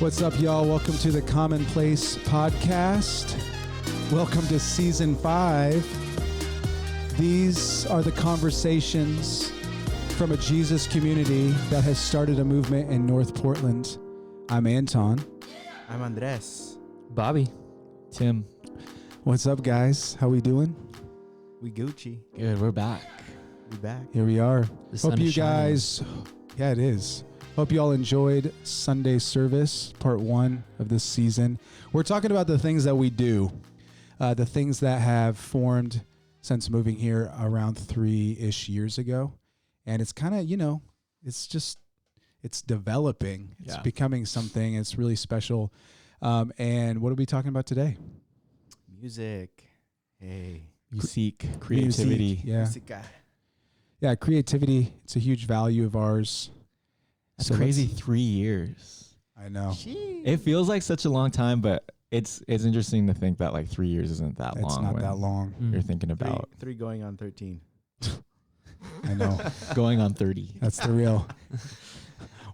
What's up, y'all? Welcome to the Commonplace Podcast. Welcome to Season 5. These are the conversations from a Jesus community that has started a movement in North Portland. I'm Anton. I'm Andres. Bobby. Tim. What's up, guys? How we doing? We Gucci. Good, we're back. We back. Here we are. The sun Hope is you shining. guys, yeah, it is. Hope you all enjoyed Sunday service, part 1 of this season. We're talking about the things that we do, the things that have formed since moving here around 3-ish years ago. And it's kind of, it's developing. It's becoming something. It's really special. And what are we talking about today? Music. Hey. Music, creativity. Music, yeah. Music guy. Yeah, creativity. It's a huge value of ours. That's So crazy. let's- 3 years. I know. It feels like such a long time, but it's interesting to think that like 3 years isn't that long. It's not when that long. You're thinking about Three going on 13. I know. going on 30. That's the real.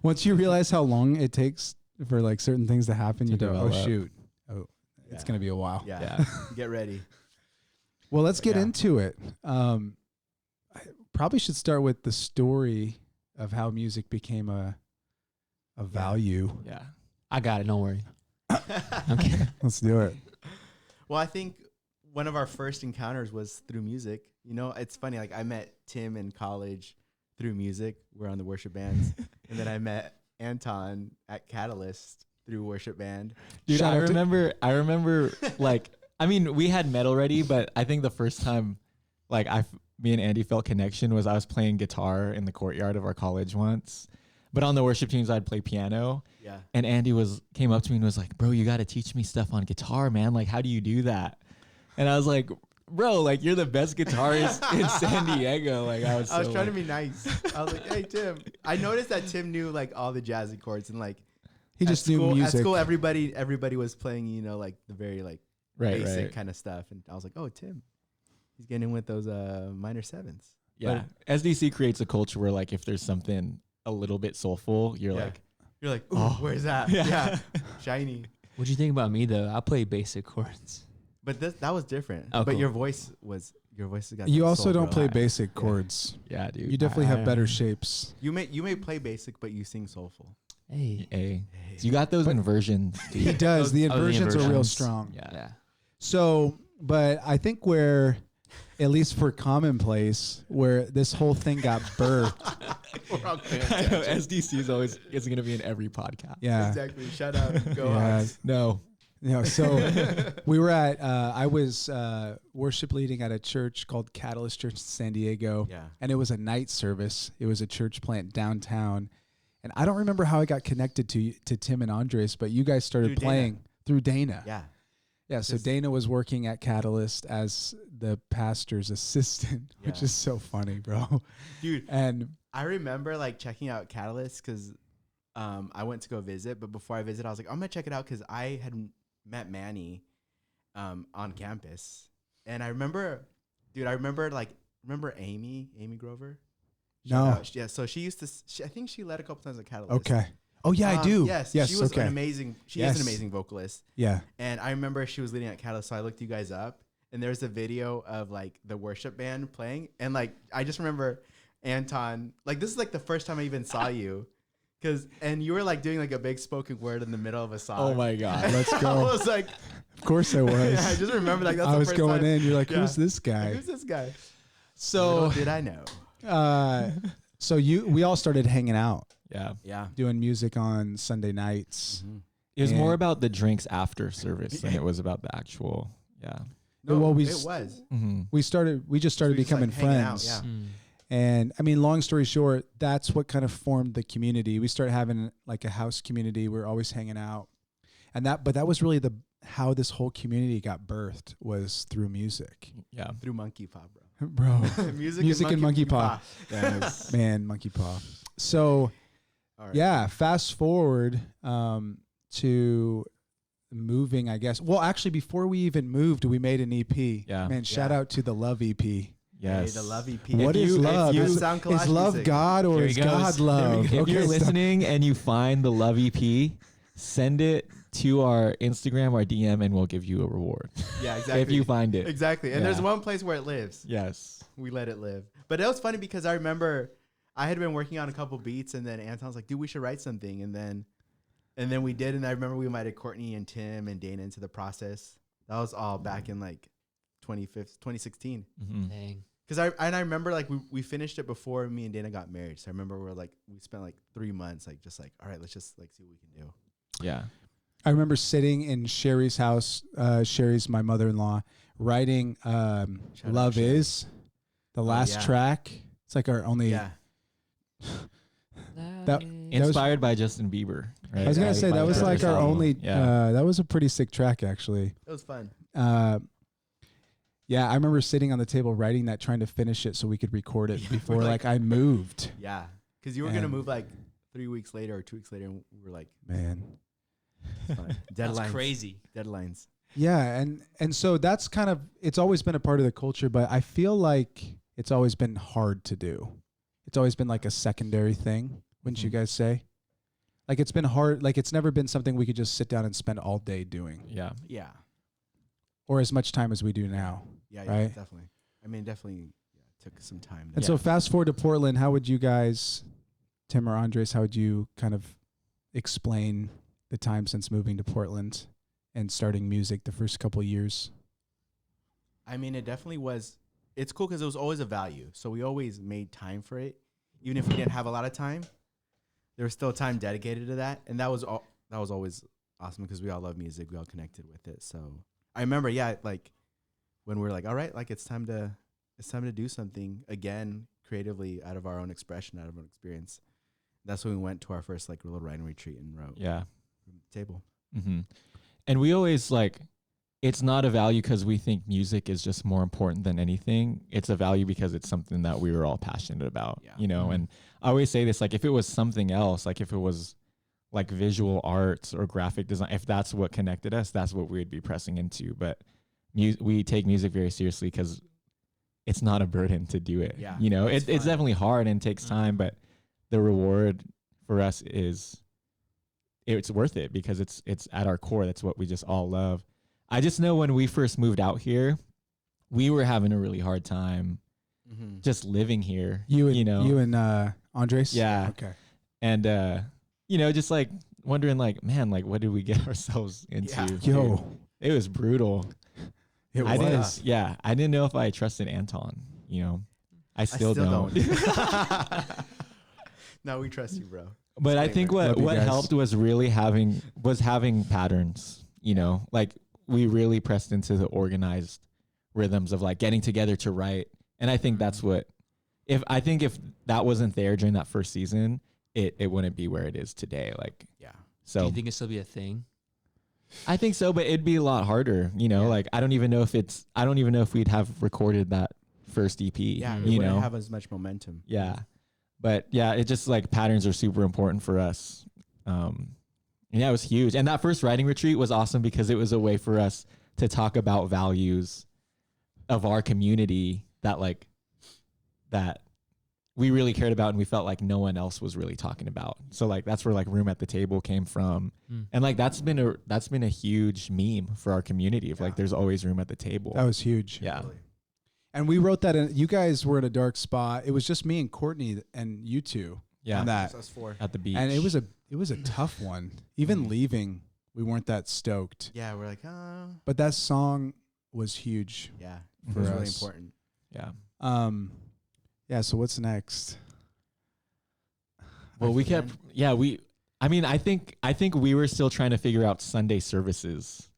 Once you realize how long it takes for like certain things to happen, To you go, oh, develop. shoot. Oh, it's Yeah. going to be a while. Yeah. Get ready. Well, let's get Yeah. into it. I probably should start with the story of how music became a value. Yeah. I got it. Don't worry. Okay. Let's do it. Well, I think one of our first encounters was through music. You know, it's funny. Like I met Tim in college through music. We're on the worship bands. And then I met Anton at Catalyst through worship band. Dude, Shout I out to- remember like, I mean, we had metal ready, but I think the first time like me and Andy felt connection was I was playing guitar in the courtyard of our college once. But on the worship teams, I'd play piano. Yeah. And Andy came up to me and was like, bro, you got to teach me stuff on guitar, man. Like, how do you do that? And I was like, bro, like, you're the best guitarist in San Diego. Like, I was trying to be nice. I was like, hey, Tim. I noticed that Tim knew like all the jazzy chords and like He at just knew school, music. At school, everybody was playing, like the very like right, basic right. kind of stuff. And I was like, oh, Tim, he's getting in with those minor sevenths. Yeah. SDC creates a culture where, like, if there's something a little bit soulful, you're Yeah. like, You're like, ooh, Oh. where's that? Yeah. Yeah. Shiny. What'd you think about me though? I play basic chords. But that was different. Oh, but cool. your voice has got You that also soul, don't bro. play Yeah. basic chords. yeah, dude. You definitely have I- better shapes. You may play basic, but you sing soulful. Hey. Hey. You got those inversions, dude. He does. The Oh, the inversions are real inversions. strong. Yeah. So, but I think where, at least for Commonplace, where this whole thing got birthed. We're all paying I know attention. SDC is always going to be in every podcast. Yeah. Exactly. Shut up. Go Yeah. on. No. So we were at, I was worship leading at a church called Catalyst Church in San Diego. Yeah. And it was a night service. It was a church plant downtown. And I don't remember how I got connected to Tim and Andres, but you guys started Through Dana. playing through Dana. Yeah. Yeah, so Just- Dana was working at Catalyst as the pastor's assistant, which Yeah. is so funny, bro. Dude, And I remember like checking out Catalyst because I went to go visit, but before I visit, I was like, I'm gonna check it out because I had met Manny on campus, and I remember, remember Amy Grover? Shout No. out. Yeah, so she used to. I think she led a couple times at Catalyst. okay. Oh yeah, I do. Yes, Yes. she was okay. an amazing. She is Yes. an amazing vocalist, Yeah. and I remember she was leading at Catalyst, so I looked you guys up, and there's a video of like the worship band playing, and like I just remember Anton, like this is like the first time I even saw you, and you were like doing like a big spoken word in the middle of a song. Oh, my God. Let's I go. was like, Of course I was. I just remember like that's I the was first going time. in. You're like, Yeah. who's this Like, guy? who's this guy? So, Little did I know? so we all started hanging out, Yeah. Yeah. doing music on Sunday nights. It was And- more about the drinks after service than it was about the actual, yeah. No, Well, we it s- was. Mm-hmm. We just started We just, becoming like, hanging out, friends. yeah. And I mean, long story short, that's what kind of formed the community. We started having like a house community. We're always hanging out, but that was really how this whole community got birthed was through music, Yeah. Through Monkey Paw, bro. bro. Music and Monkey Paw. Yes. Man, Monkey Paw. So All right. yeah, fast forward to moving, I guess. Well, actually, before we even moved, we made an EP. Yeah. Man, shout Yeah. out to the Love EP. Yes. Hey, the Love EP. What If is you- if love? you- Is, Sound collage is love music. God or Here is he goes. God love? If you're stop. listening and you find the Love EP, send it to our Instagram or DM, and we'll give you a reward Yeah, exactly. if you find it. Exactly. And there's Yeah. one place where it lives. Yes. We let it live. But it was funny because I remember I had been working on a couple beats, and then Anton's like, dude, we should write something. And then we did. And I remember we invited Courtney and Tim and Dana into the process. That was all back in like 2016. Mm-hmm. Dang. Because I remember like we finished it before me and Dana got married. So I remember we spent like 3 months just like, all right, let's just like see what we can do. Yeah. I remember sitting in Sherry's house. Sherry's my mother-in-law, writing out "Love Sherry. Is," the last yeah. track. It's like our only. Yeah. That- Inspired by Justin Bieber. Right? I was gonna say By that was Justin like our Bieber. only. Yeah. That was a pretty sick track, actually. It was fun. Yeah, I remember sitting on the table writing that, trying to finish it so we could record it Yeah, before we're like like- I moved. Yeah. Because you were going to And- move like 3 weeks later or 2 weeks later. And we were like, Man. fine. That's Deadlines. crazy. Deadlines. Yeah, and so that's kind of, it's always been a part of the culture, but I feel like it's always been hard to do. It's always been like a secondary thing, wouldn't you Mhm. guys say? Like it's been hard, like it's never been something we could just sit down and spend all day doing, Yeah. Yeah. or as much time as we do now. Yeah, Right. definitely. I mean, definitely took some time. And so fast forward to Portland, how would you guys, Tim or Andres, how would you kind of explain the time since moving to Portland and starting music the first couple years? I mean, it definitely was. It's cool because it was always a value. So we always made time for it. Even if we didn't have a lot of time, there was still time dedicated to that. And that was always awesome because we all love music. We all connected with it. So I remember, like when we were like, all right, like it's time to do something again creatively out of our own expression, out of our own experience. That's when we went to our first like little writing retreat and wrote Yeah. from the table. Mm-hmm. And we always like, it's not a value because we think music is just more important than anything. It's a value because it's something that we were all passionate about, Yeah. you know? Mhm. And I always say this, like if it was something else, like if it was like visual arts or graphic design, if that's what connected us, that's what we would be pressing into. But we take music very seriously because it's not a burden to do it. Yeah, You know, it's it's fun. definitely hard and takes time, but the reward for us is it's worth it because it's at our core. That's what we just all love. I just know when we first moved out here, we were having a really hard time Mm-hmm. just living here. You and you know, Andres? Yeah. Okay. and you know, just like wondering, like, man, like what did we get ourselves into? Yeah. Dude, Yo, it was brutal. it I was. didn't, yeah, I didn't know if I trusted Anton. You know, I still don't. No, we trust you, bro. But I think Love you what guys. helped was really having patterns, you know, like we really pressed into the organized rhythms of like getting together to write. And I think that's what, if that wasn't there during that first season, it wouldn't be where it is today. Like, Yeah. Do so you think it'll still be a thing? I think so, but it'd be a lot harder, you know, Yeah. like I don't even know if we'd have recorded that first EP, Yeah. Mm. We you wouldn't know? have as much momentum. Yeah. But yeah, it just like patterns are super important for us. And yeah, it was huge. And that first writing retreat was awesome because it was a way for us to talk about values of our community that we really cared about and we felt like no one else was really talking about. So like that's where like Room at the Table came from. Mm. And like that's been a huge meme for our community of Yeah. like there's always room at the table. That was huge. yeah. Totally. And we wrote that in, you guys were in a dark spot. It was just me and Courtney and you two Yeah. on that. Just us four. At the beach. And it was a tough one. Even leaving, we weren't that stoked. Yeah, we're like, But that song was huge. yeah, For it was really us. important. yeah. Yeah, so what's next? Well, I we forget. kept, I think we were still trying to figure out Sunday services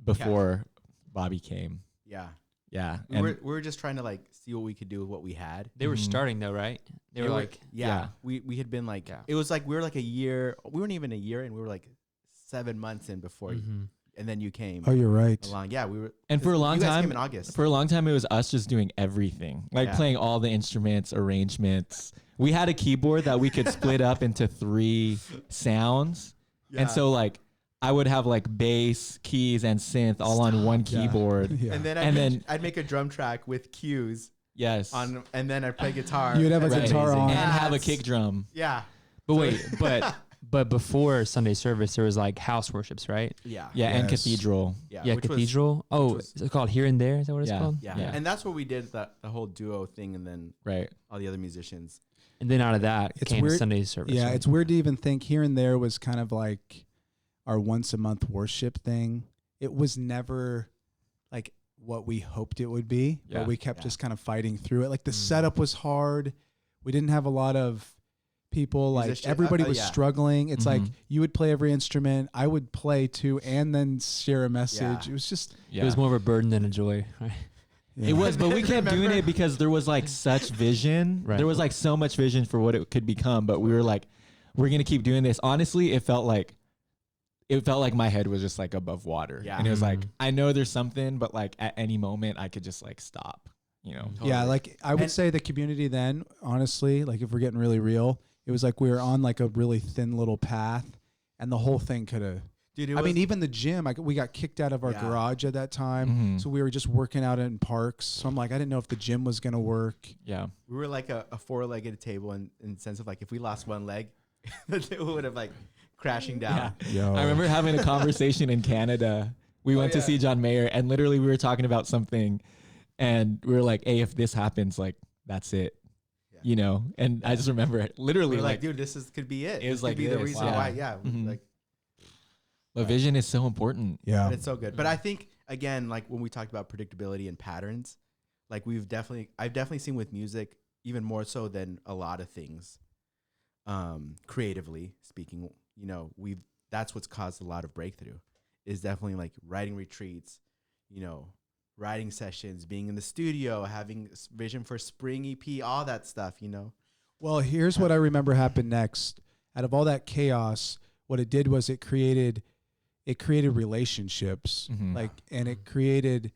before Bobby came. Yeah, Yeah. we were just trying to like see what we could do with what we had. They were Mhm. starting though, right? They were like, yeah, we had been like, Yeah. it was like we were like a year. We weren't even a year, and we were like 7 months in before, mhm. and then you came Oh, you're right. along. Yeah, we were. And for a long you guys time- came in August. For a long time, it was us just doing everything, like Yeah. playing all the instruments, arrangements. We had a keyboard that we could split up into 3 sounds. And so like I would have like bass, keys, and synth all on one Yeah. keyboard. Yeah. and then and I'd make a drum track with cues Yes. and then I'd play guitar. You would have a That's guitar amazing. on. and have a That's- kick drum. Yeah, But wait, but But before Sunday service, there was like house worships, right? Yeah. Yeah, and Yes. cathedral. Yeah, which was- cathedral. Oh, was- is it called Here and There? Is that what it's Yeah. called? yeah. Yeah. And that's where we did the whole duo thing, and then Right. all the other musicians. And then out of that It's came weird- Sunday service. Yeah, right? it's weird to even think Here and There was kind of like our once a month worship thing. It was never like what we hoped it would be, Yeah. but we kept Yeah. just kind of fighting through it. Like the Mm. setup was hard. We didn't have a lot of people. Like Musician- everybody was yeah. struggling. It's like Mhm. you would play every instrument. I would play too, and then share a message. Yeah. It was just. Yeah. It was more of a burden than a joy. Right? Yeah. It was, but we kept doing Remember? it because there was like such vision. Right. There was like so much vision for what it could become, but we were like, we're gonna keep doing this. Honestly, it felt like my head was just like above water. Yeah. And it was like, Mhm. I know there's something, but like at any moment I could just like stop, you know? Totally. Yeah, like I would And- say the community then, honestly, like if we're getting really real, it was like we were on like a really thin little path, and the whole thing could have. Dude, it I was, mean, even the gym, we got kicked out of our Yeah. garage at that time, Mhm. so we were just working out in parks. So I'm like, I didn't know if the gym was gonna work. Yeah. we were like a four-legged table in the sense of like if we lost one leg, it would have like crashing down. Yo, I remember having a conversation in Canada. We went to yeah. see John Mayer, and literally we were talking about something, and we were like, hey, if this happens, like that's it. Yeah. You know? And I just remember it We literally were like, like, dude, this is could be it. It was This could like be the this. reason Wow. why. Yeah, Mhm. like the vision is so important. yeah, but it's so good. But I think again, like when we talked about predictability and patterns, like I've definitely seen with music even more so than a lot of things. Creatively speaking, you know, that's what's caused a lot of breakthrough. Is definitely like writing retreats, you know, writing sessions, being in the studio, having vision for spring EP, all that stuff. You know, Well, here's what I remember happened next. Out of all that chaos, what it did was it created relationships, Mhm. like, and it created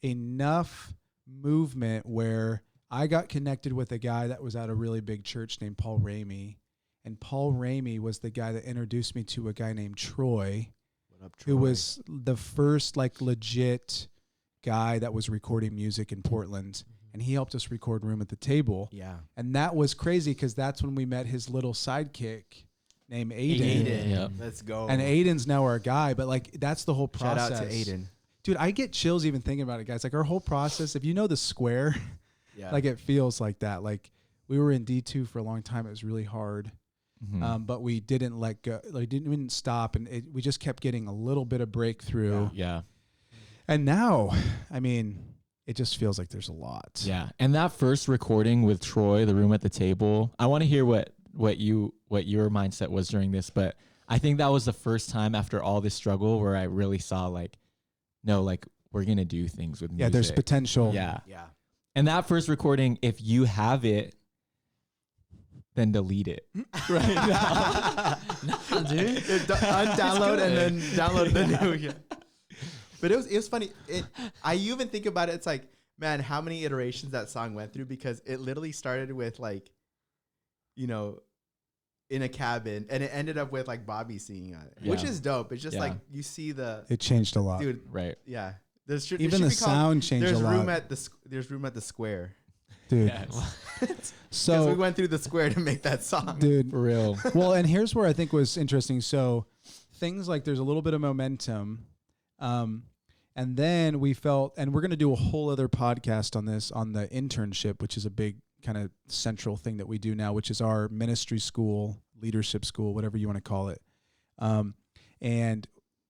enough movement where I got connected with a guy that was at a really big church named Paul Ramey, and Paul Ramey was the guy that introduced me to a guy named Troy, what up, who Troy? was the first like legit guy that was recording music in Portland, and he helped us record Room at the Table. yeah, And that was crazy because that's when we met his little sidekick named Aiden. Aiden. Yeah. Let's go. And Aiden's now our guy, but like that's the whole Shout process. out to Aiden. Dude, I get chills even thinking about it, guys. Like our whole process, if you know the square, Yeah, like it feels like that. Like we were in D2 for a long time. It was really hard. Mhm. But we didn't let go. Like didn't stop. And we just kept getting a little bit of breakthrough. Yeah. And now, I mean, it just feels like there's a lot. Yeah. And that first recording with Troy, the room at the table, I want to hear what your mindset was during this, but I think that was the first time after all this struggle where I really saw like, no, like we're going to do things with music. Yeah, there's potential. Yeah. yeah. And that first recording, if you have it, then delete it. Right. No, dude. Undownload and then download the new. Yeah. But it was funny. I even think about it. It's like, man, how many iterations that song went through, because it literally started with like, you know, in a cabin, and it ended up with like Bobby singing on it, which Yeah. is dope. It's just Yeah. like you see the It changed a lot. dude. Right. Yeah, there's Even the sound changed There's a room lot. at there's room at the square. Dude. Yes. Because So we went through the square to make that song. dude, For real. well, and here's where I think was interesting. So things like there's a little bit of momentum. And then we felt, and we're going to do a whole other podcast on this, on the internship, which is a big kind of central thing that we do now, which is our ministry school, leadership school, whatever you want to call it. And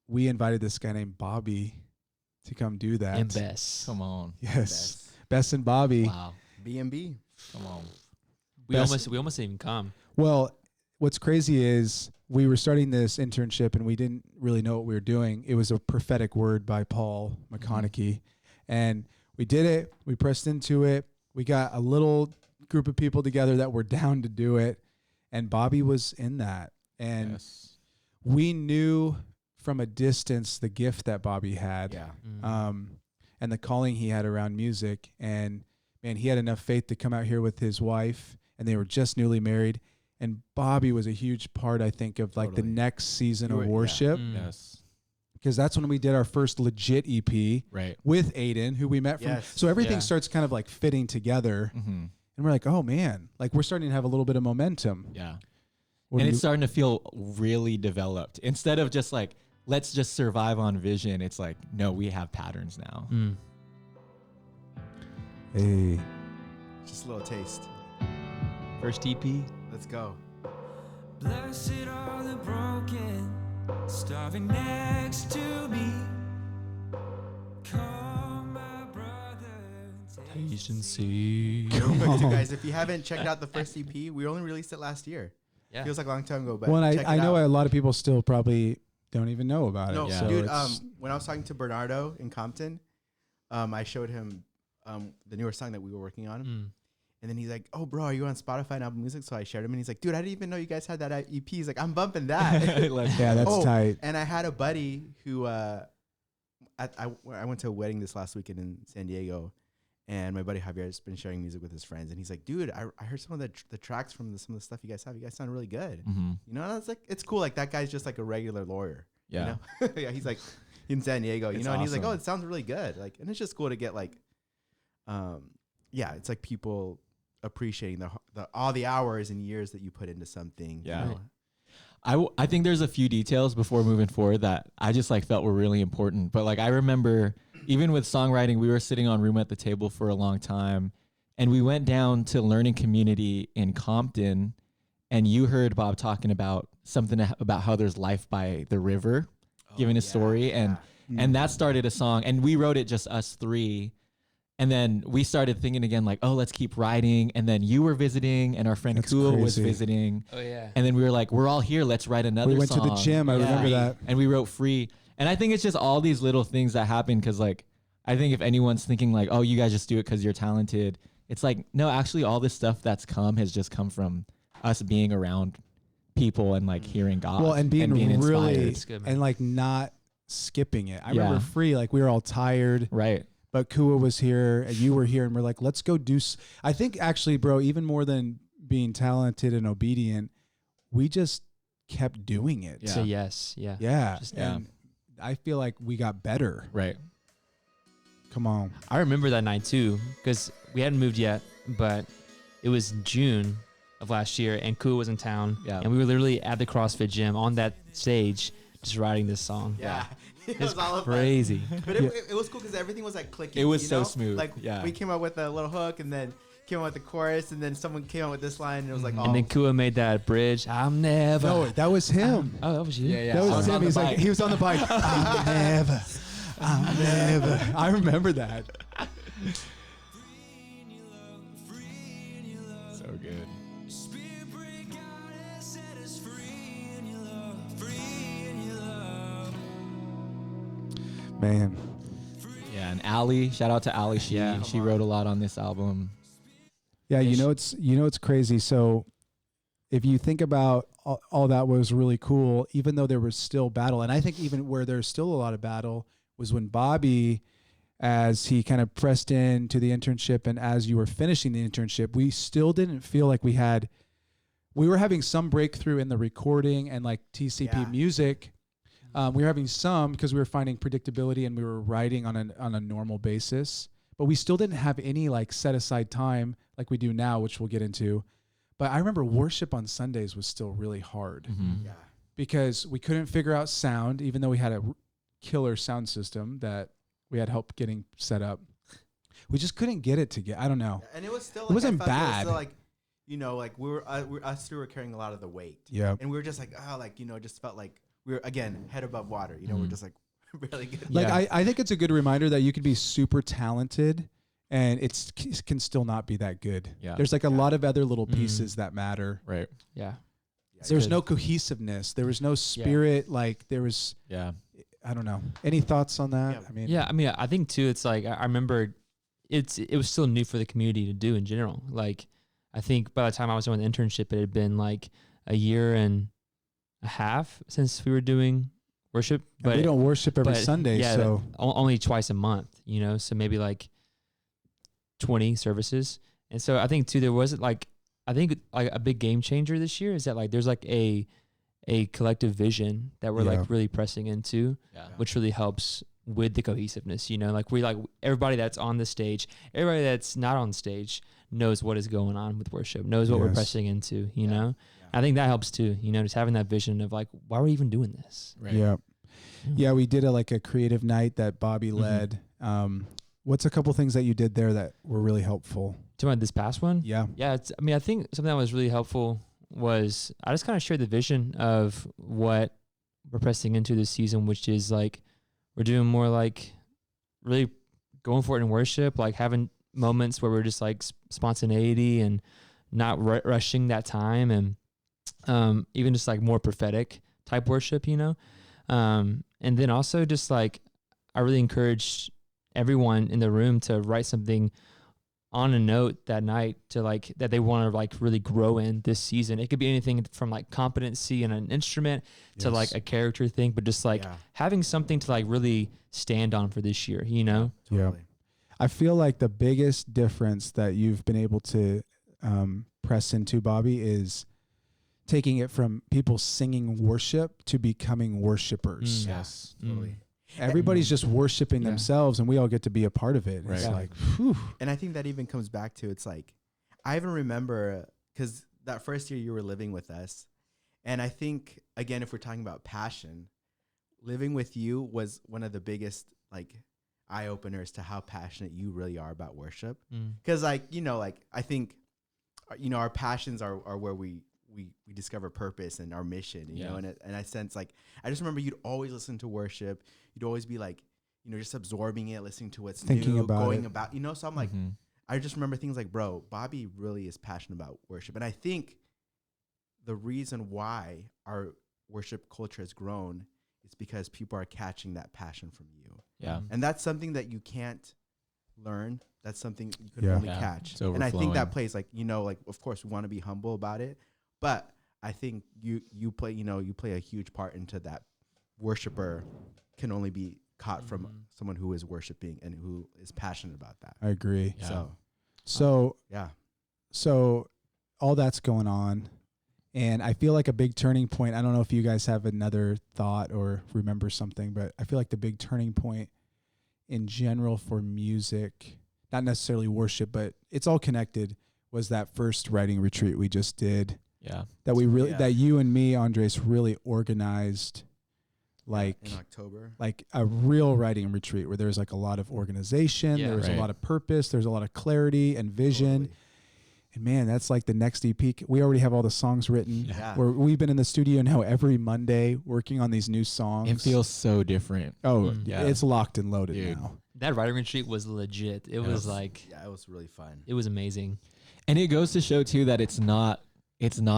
we invited this guy named Bobby to come do that. And Bess. Come on. Yes. Bess and Bobby. Wow. B&B. Come on. We Best- almost didn't even come. Well, what's crazy is we were starting this internship and we didn't really know what we were doing. It was a prophetic word by Paul McConaughey. And we did it. We pressed into it. We got a little group of people together that were down to do it. And Bobby was in that. And Yes. we knew from a distance the gift that Bobby had. Yeah. And the calling he had around music. And man, he had enough faith to come out here with his wife, and they were just newly married. And Bobby was a huge part, I think, of like the Totally. next season You of were- yeah. worship, Yes. because that's when we did our first legit EP Right. with Aiden, who we met from. Yes. So everything Yeah. starts kind of like fitting together, Mm-hmm. and we're like, oh man, like we're starting to have a little bit of momentum. Yeah. And it's starting to feel really developed. Instead of just like, let's just survive on vision, it's like, no, we have patterns now. Mm. Hey. Just a little taste. First EP. Let's go. Blessed are the broken, starving next to me. Come, my brother, Taste and see. Real quick, too, guys, if you haven't checked out the first EP, we only released it last year. Yeah. Feels like a long time ago, but Well, and check I it know out. a lot of people still probably don't even know about No, it. Yeah. So dude. it's- When I was talking to Bernardo in Compton, I showed him the newer song that we were working on, Mm. and then he's like, "Oh, bro, are you on Spotify and Apple Music?" So I shared him, and he's like, "Dude, I didn't even know you guys had that EP." He's like, "I'm bumping that." yeah, that's Oh, tight. And I had a buddy who I went to a wedding this last weekend in San Diego, and my buddy Javier has been sharing music with his friends, and he's like, "Dude, I heard some of the tracks from some of the stuff you guys have. You guys sound really good." Mm-hmm. You know, and I was like, it's cool. Like that guy's just like a regular lawyer. Yeah. You know? Yeah, he's like in San Diego, you It's know, and he's like, "Oh, awesome. it sounds really good." Like, and it's just cool to get like, yeah, it's like people appreciating the all the hours and years that you put into something. Yeah. You know? I think there's a few details before moving forward that I just like felt were really important. But like I remember even with songwriting, we were sitting on Room at the Table for a long time, and we went down to Learning Community in Compton, and you heard Bob talking about something about how there's life by the river, giving a story, and that started a song, and we wrote it just us three. And then we started thinking again, like, oh, let's keep writing. And then you were visiting, and our friend That's Kua was crazy. visiting. Oh yeah. And then we were like, we're all here. Let's write another We went to the song. gym. I remember that. And we wrote Free. And I think it's just all these little things that happen because, like, I think if anyone's thinking, like, oh, you guys just do it because you're talented, it's like, no, actually, all this stuff that's come has just come from us being around people and, like, hearing God. Well, and being inspired. really, That's good, man. and like not skipping it. I Yeah. remember Free, like we were all tired, Right. but Kua was here and you were here, and we're like, let's go do. I think actually, bro, even more than being talented and obedient, we just kept doing it. Yeah. Say yes. Yeah. Yeah. Just- And I feel like we got better. Right. Come on. I remember that night too, because we hadn't moved yet, but it was June of last year, and Kua was in town, Yeah. and we were literally at the CrossFit gym on that stage, just writing this song. Yeah. It It's was all of us. crazy. But it was cool because everything was like clicking. It was you so know? smooth. Like Yeah. we came up with a little hook, and then came up with the chorus, and then someone came up with this line, and it was like, Mhm. oh, And then Kua made that bridge. I'm never. No, that was him. Oh, that was you. Yeah, yeah. That I was was him. on the He's like, bike. he was on the bike. I'm never. I remember that. So good. Spirit break out and set us free in your love, free in your love. Man. Yeah. And Allie, shout out to Allie. She Yeah. she wrote a lot on this album. Yeah, Ish. you know it's crazy. So if you think about all that was really cool, even though there was still battle, and I think even where there's still a lot of battle was when Bobby, as he kind of pressed into the internship and as you were finishing the internship, we still didn't feel like we were having some breakthrough in the recording and like TCP Yeah. music. We were having some because we were finding predictability and we were writing on a normal basis, but we still didn't have any like set aside time like we do now, which we'll get into. But I remember worship on Sundays was still really hard Mhm. yeah. because we couldn't figure out sound, even though we had a killer sound system that we had help getting set up. We just couldn't get it together. I don't know. And it was still. It wasn't I felt bad. still like, you know, like us two were carrying a lot of the weight, Yeah. and we were just like, oh, like it just felt like we were again head above water. You know, we're Mhm. just like really good. Like Yeah. I think it's a good reminder that you could be super talented and it can still not be that good. Yeah. There's like a lot of other little Mm. pieces that matter. Right. Yeah. There was good. no cohesiveness. There was no spirit. Like there was, Yeah. I don't know. Any thoughts on that? Yeah. I mean, Yeah, I mean, I think too. It's like I remember, it was still new for the community to do in general. Like, I think by the time I was doing the internship, it had been like a year and a half since we were doing worship. and But we don't worship every but, Sunday. yeah, So only twice a month. You know, so maybe like 20 services. And so I think too, there was like a big game changer this year is that like there's like a collective vision that we're Yeah. like really pressing into, Yeah. which really helps with the cohesiveness, like everybody that's on the stage, everybody that's not on stage knows what is going on with worship, knows what we're Yes. pressing into, you Yeah. know? I think that helps too, just having that vision of like, why are we even doing this? Right. Yeah. Mm. Yeah, we did a creative night that Bobby Mm-hmm. led. What's a couple things that you did there that were really helpful? Talking about this past one? Yeah. Yeah, I think something that was really helpful was I just kind of shared the vision of what we're pressing into this season, which is like we're doing more like really going for it in worship, like having moments where we're just like spontaneity and not rushing that time, and even just like more prophetic type worship, and then also just like I really encouraged everyone in the room to write something on a note that night to like that they want to like really grow in this season. It could be anything from like competency in an instrument to like a character thing, but just like Yeah, having something to like really stand on for this year, you know? Yeah. totally. I feel like the biggest difference that you've been able to press into, Bobby, is taking it from people singing worship to becoming worshipers. Mm. Yes. Totally. Everybody's just worshiping Yeah. themselves, and we all get to be a part of it. Right. It's Yeah. like, whew. And I think that even comes back to it's like I even remember because that first year you were living with us, and I think again if we're talking about passion, living with you was one of the biggest like eye openers to how passionate you really are about worship. Because like I think our passions are where we discover purpose and our mission, you know, and I sense like I just remember you'd always listen to worship. You'd always be like, just absorbing it, listening to what's Thinking new, about going it. about, so I'm like, I just remember things like, bro, Bobby really is passionate about worship. And I think the reason why our worship culture has grown is because people are catching that passion from you. Yeah. And that's something that you can't learn. That's something you can Yeah. only Yeah, catch. it's And I think that overflowing. plays like, like, of course we want to be humble about it, but I think you play a huge part into that. Worshiper can only be caught from someone who is worshiping and who is passionate about that. I agree. Yeah. So So, yeah. all that's going on, and I feel like a big turning point. I don't know if you guys have another thought or remember something, but I feel like the big turning point in general for music, not necessarily worship, but it's all connected, was that first writing retreat we just did. Yeah. That we really, Yeah. that you and me, Andres, really organized, like in October. like a real writing retreat where there's like a lot of organization, Yeah. there was a Right. lot of purpose, there's a lot of clarity and vision. Totally. And man, that's like the next EP. We already have all the songs written. Yeah. We've been in the studio now every Monday working on these new songs. It feels so different. yeah, Yeah. it's locked and loaded Dude. now. That writing retreat was legit. It was Yes. like, Yeah, it was really fun. it was amazing. And it goes to show too that it's not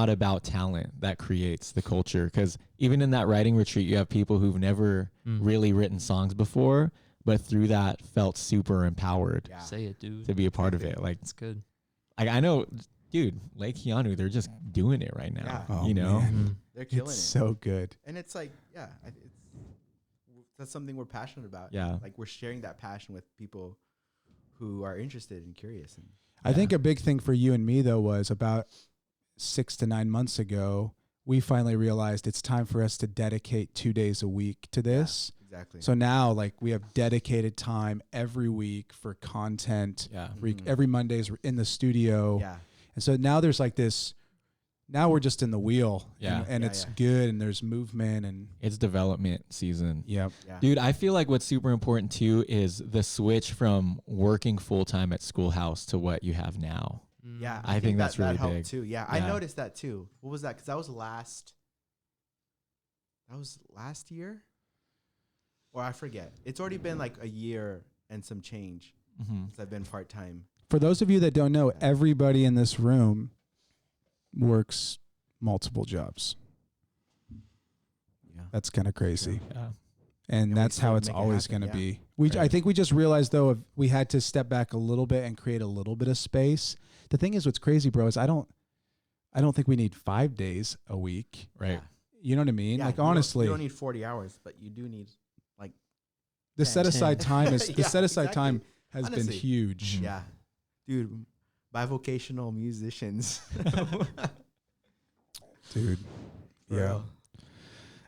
about talent that creates the culture, because even in that writing retreat you have people who've never really written songs before, but through that felt super empowered Yeah. Say it, dude. to be a part of it. Like It's good. I know, dude, Lake Keanu, they're just doing it right now. Yeah. Oh, you know, man. They're killing It's it. so good. And it's like, yeah, that's something we're passionate about. Yeah. Like we're sharing that passion with people who are interested and curious. And I think a big thing for you and me though was about 6 to 9 months ago, we finally realized it's time for us to dedicate 2 days a week to this. exactly. So now like we have dedicated time every week for content. yeah, Every Mondays we're in the studio. yeah. And so now there's like this, now we're just in the wheel. Yeah. And Yeah, it's yeah. good and there's movement and it's development season. yeah. Yeah. Dude, I feel like what's super important too is the switch from working full time at Schoolhouse to what you have now. Yeah, I think that's really that helped big. too. Yeah, I Yeah. noticed that too. What was that? Because that was last year, or I forget. It's already been like a year and some change since I've been part time. For those of you that don't know, everybody in this room works multiple jobs. Yeah, That's kind of crazy. Yeah. And we that's how still it's make it always happen, going to yeah. be. I Right. think we just realized though, if we had to step back a little bit and create a little bit of space. The thing is, what's crazy, bro, is I don't think we need 5 days a week. Right. You know what I mean? Yeah, like you don't- honestly, you don't need 40 hours, but you do need like the 10. set aside time is the Yeah, set aside exactly. time has been Honestly. huge. yeah, dude. Bivocational musicians. Dude. For Yeah. real.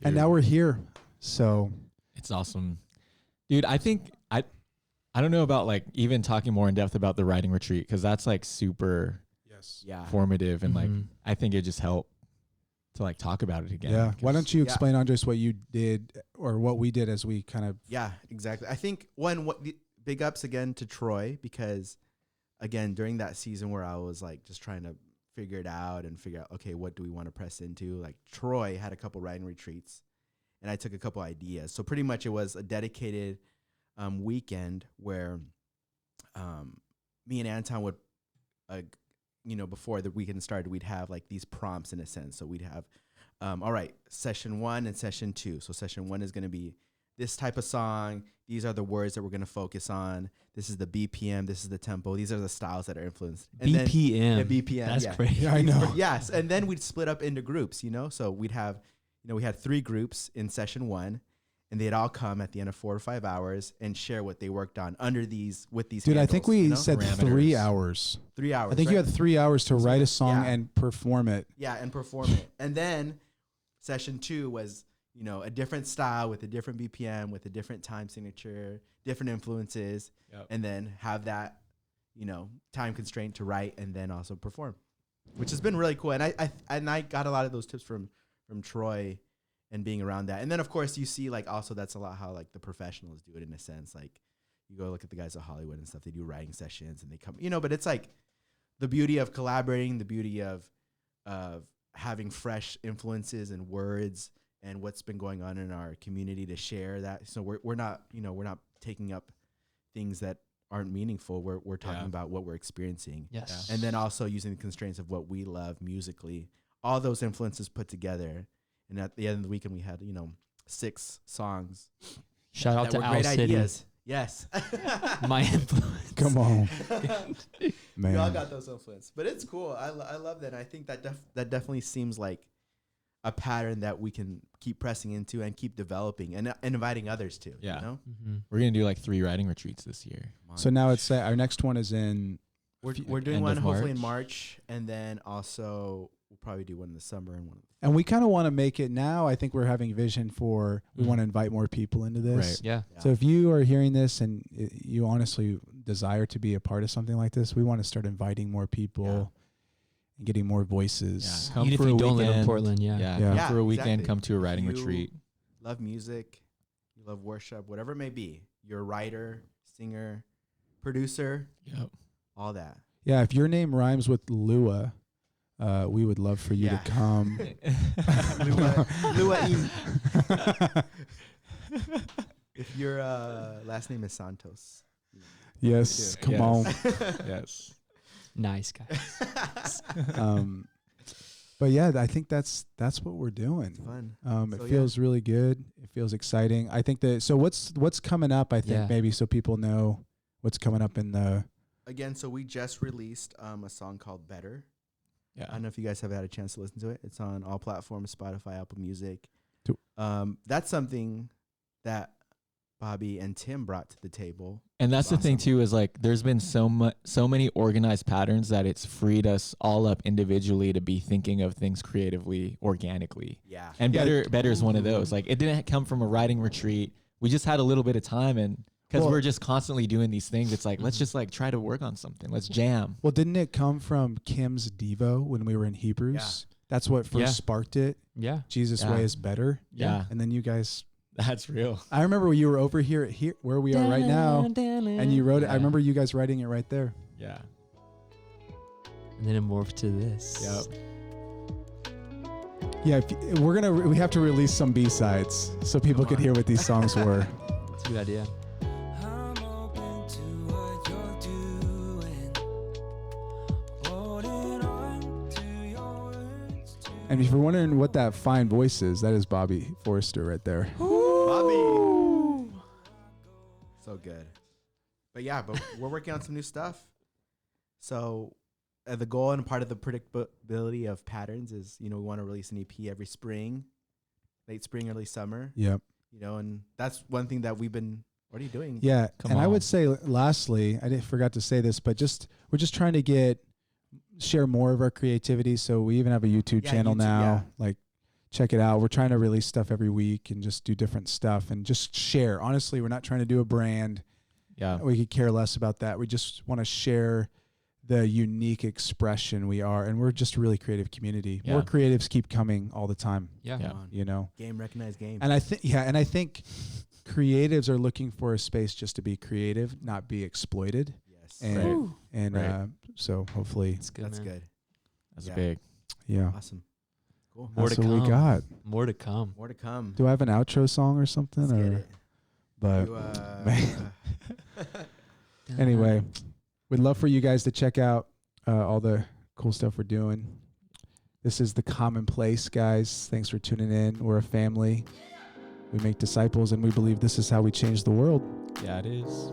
And now we're here. So It's awesome. Dude, I think I don't know about like even talking more in depth about the writing retreat because that's like super Yes. Yeah. formative and like Mhm. I think it just helped to like talk about it again. Yeah. Why don't you Yeah. explain, Andres, what you did or what we did as we kind of Yeah, exactly. I think big ups again to Troy because again during that season where I was like just trying to figure it out and figure out okay what do we want to press into, like Troy had a couple writing retreats and I took a couple ideas. So pretty much it was a dedicated weekend where me and Anton would before the weekend started we'd have like these prompts in a sense. So we'd have all right, session 1 and session 2. So session 1 is going to be this type of song. These are the words that we're going to focus on. This is the BPM. This is the tempo. These are the styles that are influenced. And then- BPM. yeah, BPM. That's yeah. crazy. Yeah, I know. Yes. And then we'd split up into groups, So we'd have, we had 3 groups in session 1 and they'd all come at the end of 4 or 5 hours and share what they worked on with these Dude, I think handles, we said Parameters. 3 hours. 3 hours. I think you right? had 3 hours to write a song Yeah. and perform it. Yeah, and perform it. And then session 2 was, a different style with a different BPM, with a different time signature, different influences, Yep. and then have that, time constraint to write and then also perform, which has been really cool. And I got a lot of those tips from Troy and being around that. And then of course you see like also that's a lot how like the professionals do it in a sense. Like you go look at the guys at Hollywood and stuff, they do writing sessions and they come, but it's like the beauty of collaborating, the beauty of having fresh influences and words and what's been going on in our community to share that. So we're not, we're not taking up things that aren't meaningful. We're talking Yeah. about what we're experiencing. Yes. And then also using the constraints of what we love musically, all those influences put together. And at the end of the weekend, we had, 6 songs. Shout out that to were Owl great City. ideas. Yes. My influence. Come on, We all man. got those influences. But it's cool. I love that. I think that that definitely seems like a pattern that we can keep pressing into and keep developing and inviting others to. Yeah. Mhm. We're gonna do like 3 writing retreats this year. So now it's our next one is in. we're doing end one of hopefully in March. March, and then also we'll probably do one in the summer and one. And we kind of want to make it now. I think we're having vision for we Mhm. want to invite more people into this. Right. Yeah. Yeah. So if you are hearing this and you honestly desire to be a part of something like this, we want to start inviting more people and getting more voices. Yeah. Come Even for if a you don't live in weekend. Portland, yeah. Yeah. Yeah. Come Yeah, for a weekend. exactly. Come to a writing You- retreat. love music, you love worship, whatever it may be. You're a writer, singer, producer, Yep. all that. Yeah, if your name rhymes with Lua, we would love for you Yeah. to come. Lua If your last name is Santos. Yes, too. come Yes. on. Yes. Nice guy. But yeah, I think that's what we're doing. It's fun. It So, yeah. feels really good. It feels exciting. I think that. So what's coming up? I think Yeah. maybe so people know what's coming up in the. Again, so we just released a song called Better. I Yeah. don't know if you guys have had a chance to listen to it. It's on all platforms, Spotify, Apple Music. To- That's something that Bobby and Tim brought to the table. And that's the thing Awesome. too is like there's been so many organized patterns that it's freed us all up individually to be thinking of things creatively, organically. Yeah. And Yeah. better is one of those. Like it didn't come from a writing retreat. We just had a little bit of time and because Well- we're just constantly doing these things, it's like let's Mhm. just like try to work on something. Let's jam. Well, didn't it come from Kim's Devo when we were in Hebrews? That's what first Yeah. sparked it. Yeah. Jesus' Yeah. way is better. Yeah. And then you guys. That's real. I remember you were over here where we are right now, and you wrote it. I Yeah. remember you guys writing it right there. Yeah. And then it morphed to this. Yep. Yeah, we have to release some B-sides so people Come could on. hear what these songs were. That's a good idea. I'm open to what you're doing. Holding on to your words. And if you're wondering what that fine voice is, that is Bobby Forrester right there. Bobby. So good. But yeah, we're working on some new stuff. So the goal and part of the predictability of patterns is, we want to release an EP every spring, late spring, early summer, Yep. and that's one thing that we've been already doing. Yeah, Come and I on. would say lastly, I forgot to say this, but we're just trying to share more of our creativity. So we even have a YouTube Yeah, channel YouTube, now, yeah. like check it out. We're trying to release stuff every week and just do different stuff and just share. Honestly, we're not trying to do a brand. Yeah. We could care less about that. We just want to share the unique expression we are, and we're just a really creative community. Yeah. More creatives keep coming all the time, Yeah. Yeah. Come on. you know. Game recognized game. And I think creatives are looking for a space just to be creative, not be exploited. yes. And Right. and Right. So hopefully, That's good. That's man. good. That's Yeah. big. yeah. Awesome. Cool. More That's to what come. we got. More to come. More to come. Do I have an outro song or something? Let's get Or it. but You, man. Anyway, we'd love for you guys to check out all the cool stuff we're doing. This is The Commonplace, guys. Thanks for tuning in. We're a family. We make disciples, and we believe this is how we change the world. Yeah, it is.